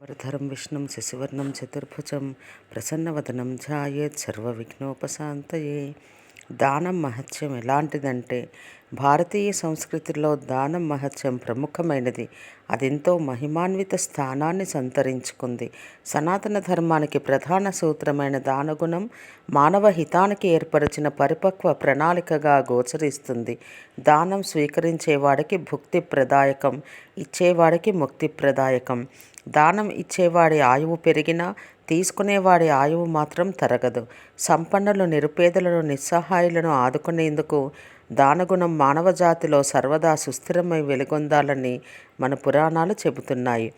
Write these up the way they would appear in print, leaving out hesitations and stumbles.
వరధరం విష్ణుం శశివర్ణం చతుర్భుజం ప్రసన్నవదనం ధ్యాయేత్ సర్వవిఘ్నోపశాంతయే. దానం మహత్యం ఎలాంటిదంటే, భారతీయ సంస్కృతిలో దానం మహత్యం ప్రముఖమైనది. అదెంతో మహిమాన్విత స్థానాన్ని సంతరించుకుంది. సనాతన ధర్మానికి ప్రధాన సూత్రమైన దానగుణం మానవ హితానికి ఏర్పరిచిన పరిపక్వ ప్రణాళికగా గోచరిస్తుంది. దానం స్వీకరించేవాడికి భుక్తి ప్రదాయకం, ఇచ్చేవాడికి ముక్తి ప్రదాయకం. దానం ఇచ్చేవాడి ఆయువు పెరిగినా తీసుకునేవాడి ఆయువు మాత్రం తరగదు. సంపన్నులు నిరుపేదలను నిస్సహాయులను ఆదుకునేందుకు దానగుణం మానవ జాతిలో సర్వదా సుస్థిరమై వెలుగొందాలని మన పురాణాలు చెబుతున్నాయి.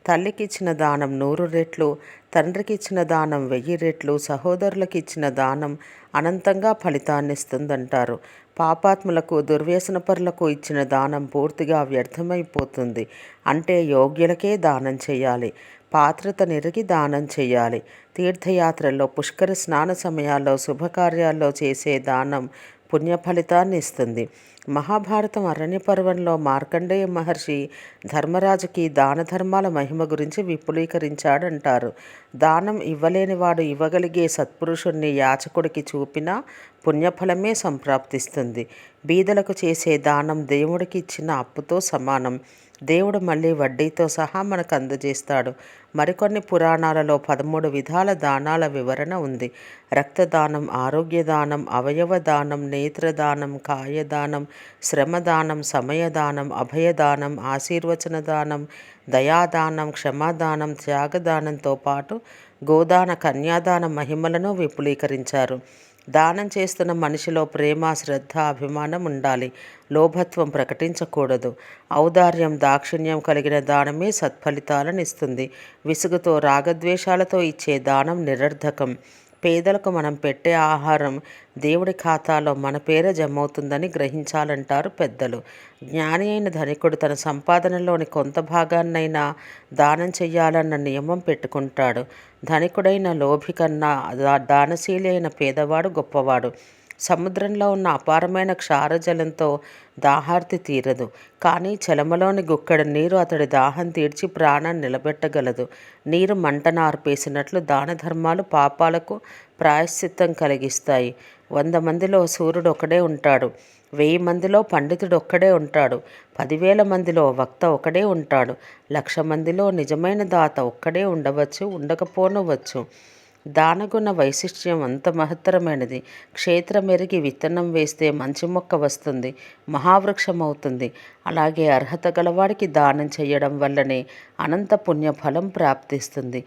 తల్లికి ఇచ్చిన దానం 100 రెట్లు, తండ్రికి ఇచ్చిన దానం 1000 రెట్లు, సహోదరులకు ఇచ్చిన దానం అనంతంగా ఫలితాన్నిస్తుందంటారు. పాపాత్ములకు, దుర్వ్యసనపరులకు ఇచ్చిన దానం పూర్తిగా వ్యర్థమైపోతుంది. అంటే యోగ్యులకే దానం చేయాలి, పాత్రత నెరిగి దానం చేయాలి. తీర్థయాత్రల్లో, పుష్కర స్నాన సమయాల్లో, శుభకార్యాల్లో చేసే దానం పుణ్య ఫలితాన్ని ఇస్తుంది. మహాభారతం అరణ్యపర్వంలో మార్కండేయ మహర్షి ధర్మరాజుకి దాన ధర్మాల మహిమ గురించి విపులీకరించాడంటారు. దానం ఇవ్వలేనివాడు ఇవ్వగలిగే సత్పురుషుణ్ణి యాచకుడికి చూపినా పుణ్యఫలమే సంప్రాప్తిస్తుంది. బీదలకు చేసే దానం దేవుడికి ఇచ్చిన అప్పుతో సమానం. దేవుడు మళ్ళీ వడ్డీతో సహా మనకు అందజేస్తాడు. మరికొన్ని పురాణాలలో 13 విధాల దానాల వివరణ ఉంది. రక్తదానం, ఆరోగ్యదానం, అవయవ దానం, నేత్రదానం, కాయదానం, శ్రమదానం, సమయదానం, అభయదానం, ఆశీర్వచన దానం, దయాదానం, క్షమాదానం, త్యాగదానంతో పాటు గోదాన, కన్యాదాన మహిమలను విపులీకరించారు. దానం చేస్తున్న మనిషిలో ప్రేమ, శ్రద్ధ, అభిమానం ఉండాలి. లోభత్వం ప్రకటించకూడదు. ఔదార్యం, దాక్షిణ్యం కలిగిన దానమే సత్ఫలితాలను ఇస్తుంది. విసుగుతో, రాగద్వేషాలతో ఇచ్చే దానం నిరర్ధకం. పేదలకు మనం పెట్టే ఆహారం దేవుడి ఖాతాలో మన పేర జమవుతుందని గ్రహించాలంటారు పెద్దలు. జ్ఞాని అయిన ధనికుడు తన సంపాదనలోని కొంత భాగాన్నైనా దానం చెయ్యాలన్న నియమం పెట్టుకుంటాడు. ధనికుడైన లోభి కన్నా దానశీలి అయిన పేదవాడు గొప్పవాడు. సముద్రంలో ఉన్న అపారమైన క్షారజలంతో దాహార్తి తీరదు, కానీ చలమలోని గుక్కడి నీరు అతడి దాహం తీర్చి ప్రాణాన్ని నిలబెట్టగలదు. నీరు మంటను ఆర్పేసినట్లు దాన ధర్మాలు పాపాలకు ప్రాయశ్చిత్తం కలిగిస్తాయి. 100 మందిలో సూర్యుడు ఒకడే ఉంటాడు, 1000 మందిలో పండితుడు ఒక్కడే ఉంటాడు, 10,000 మందిలో వక్త ఒకడే ఉంటాడు, 1,00,000 మందిలో నిజమైన దాత ఒక్కడే ఉండవచ్చు, ఉండకపోనవచ్చు. దానగుణ వైశిష్ట్యం అంత మహత్తరమైనది. క్షేత్రమెరిగి విత్తనం వేస్తే మంచి మొక్క వస్తుంది, మహావృక్షం అవుతుంది. అలాగే అర్హత గలవాడికి దానం చేయడం వల్లనే అనంత పుణ్యఫలం ప్రాప్తిస్తుంది.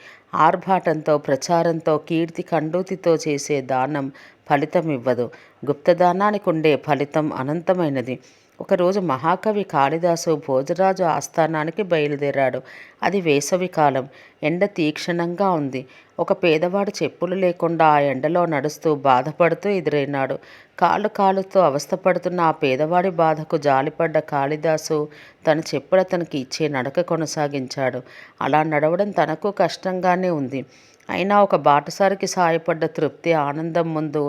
ఆర్భాటంతో, ప్రచారంతో, కీర్తి కండూతితో చేసే దానం ఫలితం ఇవ్వదు. గుప్తదానానికి ఉండే ఫలితం అనంతమైనది. ఒకరోజు మహాకవి కాళిదాసు భోజరాజు ఆస్థానానికి బయలుదేరాడు. అది వేసవి కాలం. ఎండ తీక్షణంగా ఉంది. ఒక పేదవాడు చెప్పులు లేకుండా ఆ ఎండలో నడుస్తూ బాధపడుతూ ఎదురైనాడు. కాళ్ళు కాలుతో అవస్థపడుతున్న ఆ పేదవాడి బాధకు జాలిపడ్డ కాళిదాసు తన చెప్పులు అతనికి ఇచ్చే నడక కొనసాగించాడు. అలా నడవడం తనకు కష్టంగానే ఉంది. అయినా ఒక బాటసారికి సాయపడ్డ తృప్తి, ఆనందం ముందు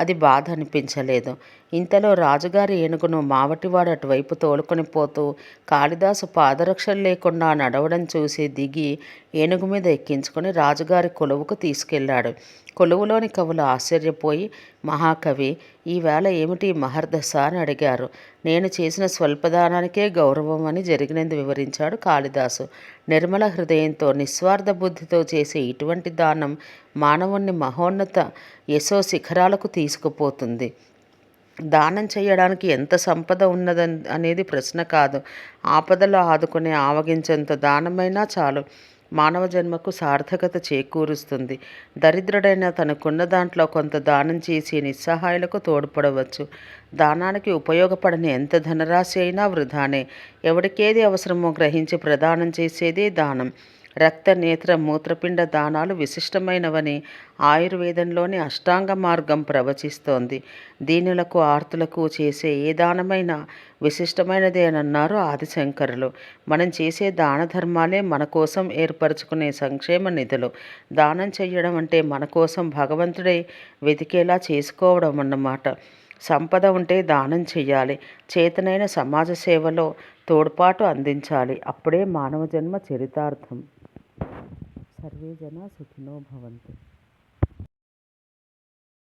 అది బాధ అనిపించలేదు. ఇంతలో రాజుగారి ఏనుగును మావటివాడు అటువైపు తోలుకొని పోతూ కాళిదాసు పాదరక్షలు లేకుండా నడవడం చూసి దిగి ఏనుగు మీద ఎక్కించుకొని రాజుగారి కొలువుకు తీసుకెళ్లాడు. కొలువులోని కవులు ఆశ్చర్యపోయి, మహాకవి, ఈవేళ ఏమిటి మహర్దశ అని అడిగారు. నేను చేసిన స్వల్పదానానికే గౌరవం అని జరిగినందు వివరించాడు కాళిదాసు. నిర్మల హృదయంతో, నిస్వార్థ బుద్ధితో చేసే ఇటువంటి దానం మానవుణ్ణి మహోన్నత యశో శిఖరాలకు తీసుకుపోతుంది. దానం చేయడానికి ఎంత సంపద అనేది ప్రశ్న కాదు. ఆపదలో ఆదుకునే ఆవగించంత దానమైనా చాలు మానవ జన్మకు సార్థకత చేకూరుస్తుంది. దరిద్రుడైన తనకున్న దాంట్లో కొంత దానం చేసి నిస్సహాయులకు తోడ్పడవచ్చు. దానానికి ఉపయోగపడని ఎంత ధనరాశి అయినా వృధానే. ఎవరికేది అవసరమో గ్రహించి ప్రదానం చేసేదే దానం. రక్త, నేత్ర, మూత్రపిండ దానాలు విశిష్టమైనవని ఆయుర్వేదంలోని అష్టాంగ మార్గం ప్రవచిస్తోంది. దీనులకు, ఆర్తులకు చేసే ఏ దానమైనా విశిష్టమైనదే అని అన్నారు ఆదిశంకరులు. మనం చేసే దాన ధర్మాలే మన కోసం ఏర్పరచుకునే సంక్షేమ నిధులు. దానం చెయ్యడం అంటే మన కోసం భగవంతుడే వెతికేలా చేసుకోవడం అన్నమాట. సంపద ఉంటే దానం చెయ్యాలి. చేతనైన సమాజ సేవలో తోడ్పాటు అందించాలి. అప్పుడే మానవ జన్మ చరితార్థం. సర్వే జనా సుఖినో భవంతు.